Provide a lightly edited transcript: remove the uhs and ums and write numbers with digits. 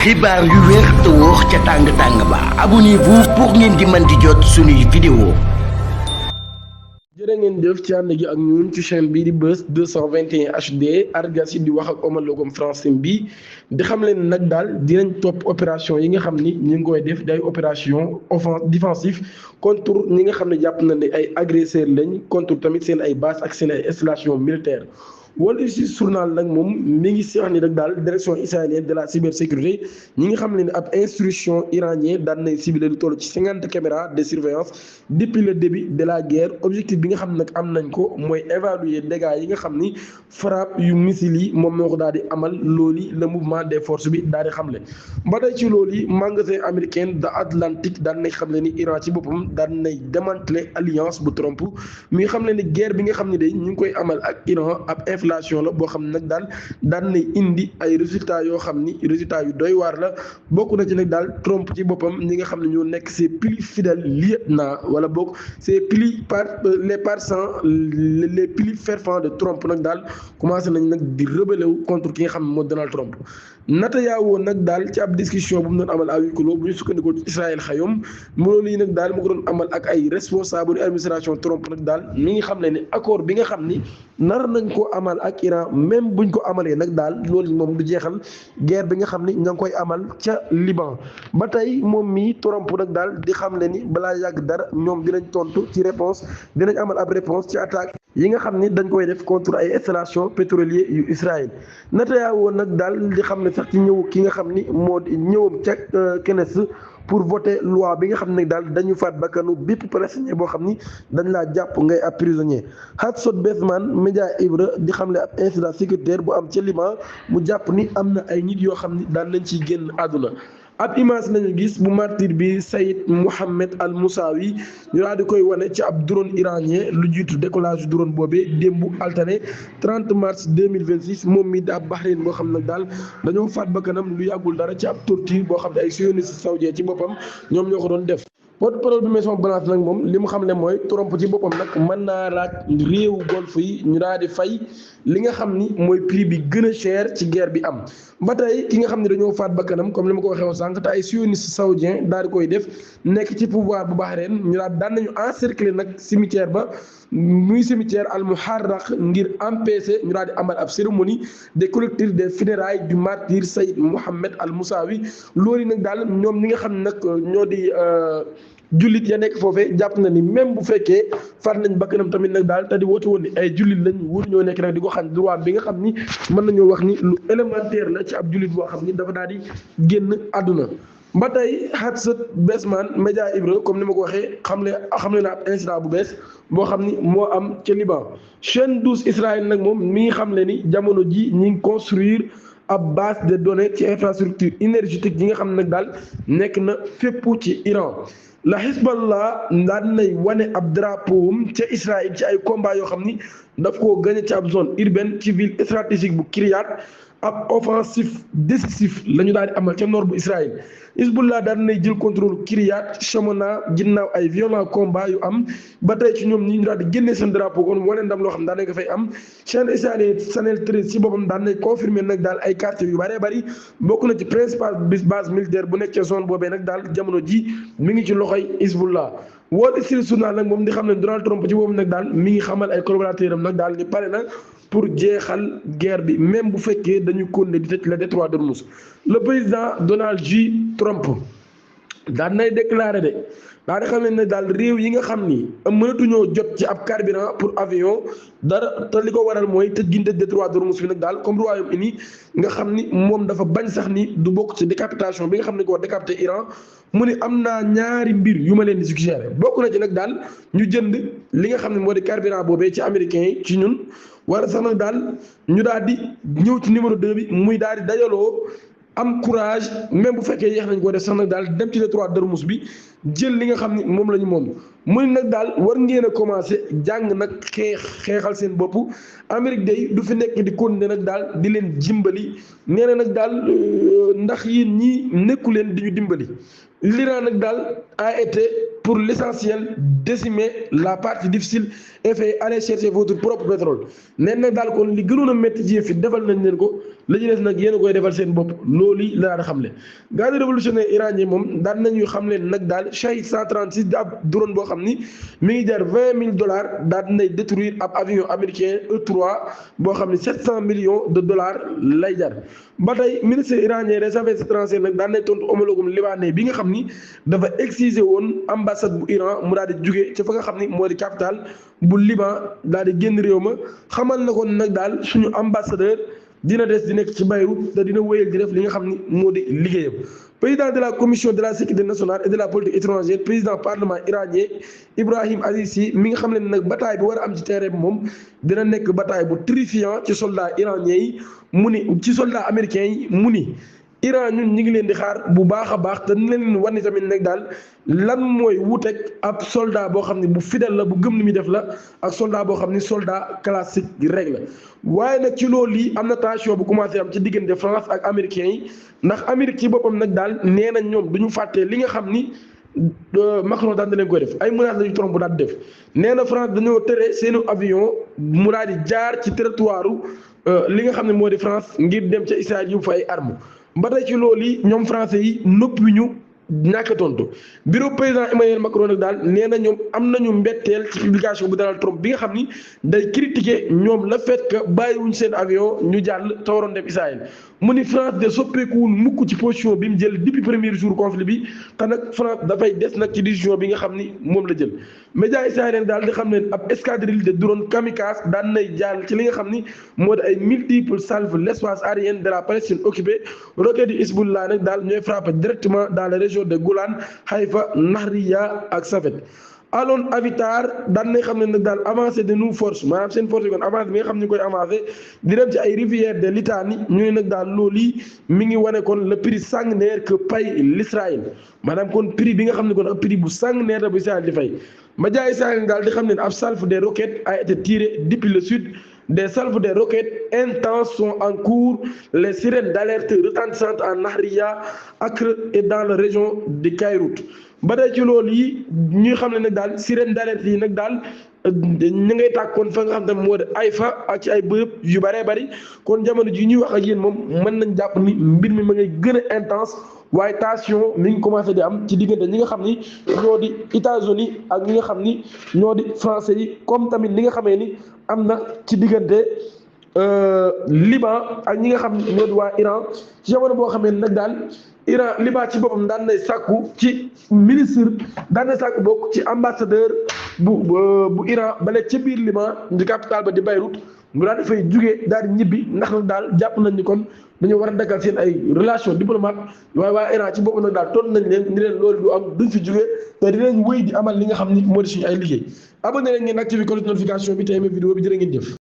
xibaar yu wér te wóor ca tàng-tàng ba abonnez-vous pour ngeen di mën di jot suñuy vidéo. jërë ngeen jëf ci ànd gi ak ñun ci chaîne bii di Buzz 221 HD Argas yi di wax ak Omar Logom français bi di xam leen nag daal dinañ topp opération yi nga xam ni ñu ngi koy def day opération défensif contre ñi nga xam ne jàpp na ne ay agresseurs lañ contre tamit seen ay base ak seen ay installation militaire. Wall Street Journal nag moom mi ngi si wax ni rek daal direction israélienne de la cybersécurité ñi nga xam ne ab instruction iranien daan nay ciblé lu toll ci 50 caméras de surveillance depuis le début de la guerre objectif bi nga xam ne nag am nañ ko mooy évaluer dégâts yi nga xam ni frappe yu missile yi moom moo ko daal di amal loolu le mouvement des forces bi daal di xamle. ba tey ci loolu yi magasin américain de Atlantique daan nay xamle ni Iran ci boppam daan nay démanteler alliance bu Trump mi nga xam ne ni guerre bi nga xam ne day ñu ngi koy amal ak Iran ab inflation la boo xam ne nag daal daan nay indi ay résultats yoo xam ni résultats yu doy waar la bokk na ci nag daal Trump ci boppam ñi nga xam ne ñoo nekk ses plus fidèles lieutenants wala bokk ses plus les partisans les plus fervents de Trump nag daal commencé nañ nag di rebelle wu contre ki nga xam ne moo Donald Trump. Netanyahu nag daal ci ab discussion bu mu doon amal à huis clos bu ñu sukkandikoo ci Israël xayom loolu yi nag daal mu ko doon amal ak ay responsable administration Trump nag daal mi ngi xam ne ni accord bi nga xam ni nar nañ ko amal ak Iran même buñ ko amalee nag daal loolu moom du jeexal guerre bi nga xam ni ña ngi koy amal ca Liban. ba tey moom mii Trump nag daal di xam le ni balaa yàgg dara ñoom dinañ tontu ci réponse dinañ amal ab réponse ci attaque yi nga xam ni dañ koy def contre ay installation pétrolier yu Israël. Netanyahu nag daal di xam ne sax ci ñëw ki nga xam ni moo di ñëwam ca Knesset pour voter loi bi nga xam ne daal dañu faat bakkanu bépp palestinien boo xam ni dañ laa jàpp ngay ab prisonnier. Hatzot Besman média hébreu di xam ne ab incident sécuritaire bu am ca Liban mu jàpp ni am na ay nit yoo xam ni daan nañ ciy génn àdduna. ab image nañu gis bu martyr bi Saïd Mohammed al Moussawi ñu daal di koy wane ci ab drone iranien lu jiitu décollage drone boobee démb altine 30 mars 2026 moom mi di ab Bahreïn boo xam nag daal dañoo faat bakkanam lu yàggul dara ci ab torture boo xam ne ay sionistes saoudiens ci boppam ñoom ñoo ko doon def. porte-parole bi Maison Blanche nag moom li mu xam ne mooy Trump ci boppam nag mën naa laaj réewu golf yi ñu daal di fay li nga xam ni mooy prix bi gën a cher ci guerre bi am. ba tey ki nga xam ne dañoo faat bakkanam comme li ma ko waxee woon sànq te ay sionistes saoudiens daal di koy def nekk ci pouvoir bu Bahreïn ñu daan nañu encercler nag cimetière ba muy cimetière al Muharraq ngir empêcher ñu daal di amal ab cérémonie de clôture des funérailles du martyr Saïd Mohammed al Moussawi loolu nag daal ñoom ñi nga xam ne nag ñoo di. jullit ya nekk foofee jàpp na ni même bu fekkee faat nañ bakkanam tamit nag daal te di woote woon ni ay jullit lañ wóor ñoo nekk nag di ko xam droit bi nga xam ni mën nañoo wax ni lu élémentaire la ci ab jullit boo xam ni dafa daal di génn àdduna. ba tey Hatzot Besman média hébreu comme ni ma ko waxee xam ne na ab incident bu bees boo xam ni moo am ca Liban chaîne 12 Israël nag moom mi ngi xam le ni jamono ji ñi ngi construire ab base de données ci infrastructure énergétique yi nga xam ne nag daal nekk na fépp ci Iran. la Hezbollah daan nay wane ab drapeau ca Israël ci ay combat yoo xam ni daf koo gagné ci ab zone urbaine ci ville stratégique bu Kiryat ab offensif décisif la ñu daal di amal ca nord bu Israël. Hezbollah daan nay jël contrôle Kiryat Shmona ginnaaw ay violent combat yu am ba tey ci ñoom ñi ñu daal di génnee seen drapeau kon wane ndam loo xam daan nañ ko fay am chaîne israélienne Channel 13 ci boppam daan nay confirmer nag daal ay quartiers yu bëree bëri bokk na ci principal base militaire bu nekk ca zone boobee nag daal jamono ji mi ngi ci loxoy Hezbollah. Wall Street Journal nag moom di xam ne Donald Trump ci boobu nag daal mi ngi xamal ay collaborateurs am nag daal ni pare na pour jeexal guerre bi même bu fekkee dañu continuer di tëj le détroit d'Ormuz. Le président Donald J. Trump daan nay déclaré de daa di xam ne daal réew yi nga xam ni mënatuñoo jot ci ab carburant pour avion dara te li ko waral mooy tëj gi ñu tëj détroit d'Ormuz bi nag daal comme Royaume-Uni nga xam ni moom dafa bañ sax ni du bokk ci décapitation bi nga xam ne ko décapité Iran mu ni am naa ñaari mbir yu ma leen di suggéré bokk na ci nag daal ñu jënd li nga xam ne moo di carburant boobee ci américains yi ci ñun wala sax nag daal ñu daal di ñëw ci numéro 2 bi muy daal di dajaloo am courage même bu fekkee yéex nañ ko def sax nag daal dem ci détroit d'Ormuz bi jël li nga xam ni moom la ñu moom mu ni nag daal war ngeen a commencé jàng nag xeexal seen bopp Amérique day du fi nekk di continuer nag daal di leen jimbali nee na nag daal ndax yéen ñii nekku leen di ñu dimbali l'Iran nag daal a été pour l'essentiel décimer la partie difficile et fait aller chercher votre propre pétrole nee na daal kon li gënoon a métti ci yëf yi defal nañ leen ko la ñu des nag yéen a koy defal seen bopp loolu yi la daan xamle garde révolutionnaire iranien moom daan nañuy xamle nag daal Shahed 136 di ab drone boo xam ni mi ngi jar $20,000 daal dinay détruire ab avion américain E3 boo xam ni $700 millions lay jar ba tey ministre iranien des affaires étrangères nag daan nay tontu homologue libanais bi nga xam ni dafa exiger woon ambassade bu Iran mu daal di jugee ca fa nga xam ni moo di capitale bu Liban daal di génn réew ma xamal na ko nag daal suñu ambassadeur dina des di nekk ci Beyrouth te dina wéyal di def li nga xam ni moo di liggéeyam. Président de la commission de la sécurité nationale et de la politique étrangère président parlement iranien Ibrahim Azizi mi nga xam ne nag bataille bi war a am ci terrain bi moom dina nekk bataille bu terrifiant ci soldats iraniens yi mu ni ci soldats américains yi mu ni Iran ñun ñi ngi leen di xaar bu baax a baax te ni leen wan ni tamit nag daal lan mooy wuuteeg ab soldat boo xam ne bu fidèle la bu gëm li muy def la ak soldat boo xam ni soldat classique rek la waaye nag ci loolu yi am na tension bu commencé am ci diggante France ak américains yi ndax Amérique ci boppam nag daal nee na ñoom du ñu fàttee li nga xam ni Macron daan na leen koy def ay menaces lañu Trump daan def nee na France dañoo tere seeni avion mu daal di jaar ci territoire li nga xam ne moo di France ngir dem ca Israël yu fa ay armes ba tey ci loolu yi ñoom français yi noppi ñu ñàkk tontu bureau président Emmanuel Macron nag daal nee na ñoom am nañu mbetteel ci publication bu Donald Trump bi nga xam ni day critiquer ñoom le fait que bàyyiwuñ seen avion ñu jàll te waroon dem Israël mu ni France de soppeekuwul mukk ci position bi mu jël depuis premier jour conflit bi te nag France dafay des nag ci décision bi nga xam ni moom la jël média israélien daal di xam ne ab escadrille de drone kamikaze daan nay jàll ci li nga xam ni moo di ay multiples salves l'espace aérien de la Palestine occupée roquette yu Hezbollah nag daal ñooy frappé directement dans la région de Golan Haïfa Nahriya ak Safed Alon Avitar daan nay xam ne nag daal avancé de nous force maanaam seen force yi kon avancé bi nga xam ne ñu koy avancé di dem ci ay rivières de Litanie ñu ne nag daal loolu yi mi ngi wane kon le prix sanguinaire que paye l'Israël maanaam kon prix bi nga xam ne kon ab prix bu sanguinaire la bu Israël di fay média israélien daal di xam ne ab salve des roquettes a été tiré depuis le sud. Des salves de roquettes intenses sont en cours. Les sirènes d'alerte retentissantes en Nahriya, Acre et dans la région de Beyrouth. ba tey ci loolu yi ñuy xam ne nag daal sirène d'alerte yi nag daal ñu ngay tàkk kon fa nga xam ne moo di Haïfa ak ci ay bërëb yu bëree bëri kon jamono ji ñuy wax ak yéen moom mën nañ jàpp ni mbir mi ma ngay gën a intense waaye tension mi ngi commencé di am ci diggante ñi nga xam ni ñoo di États-Unis ak ñi nga xam ni ñoo di français yi comme tamit li nga xamee ni am na ci diggante Liban ak ñi nga xam ne ñoo di waa Iran ci jamono boo xamee nag daal Iran Liban ci boppam daan nay sàkku ci ministre daan nay sàkku bokk ci ambassadeur bu Iran bale ca biir Liban di capitale ba di Beyrouth mu daal dafay jugee daal di ñibbi ndax nag daal jàpp nañ ni kon dañoo war a dakkal seen ay relation diplomate waaye waa Iran ci boppam nag daal toll nañ leen ni leen loolu du am duñ fi jugee te dinañ wéy di amal li nga xam ni moo di suñu ay liggéey abonné leen ngeen activé cloche notification bi te aimé vidéo bi jërë ngeen jëf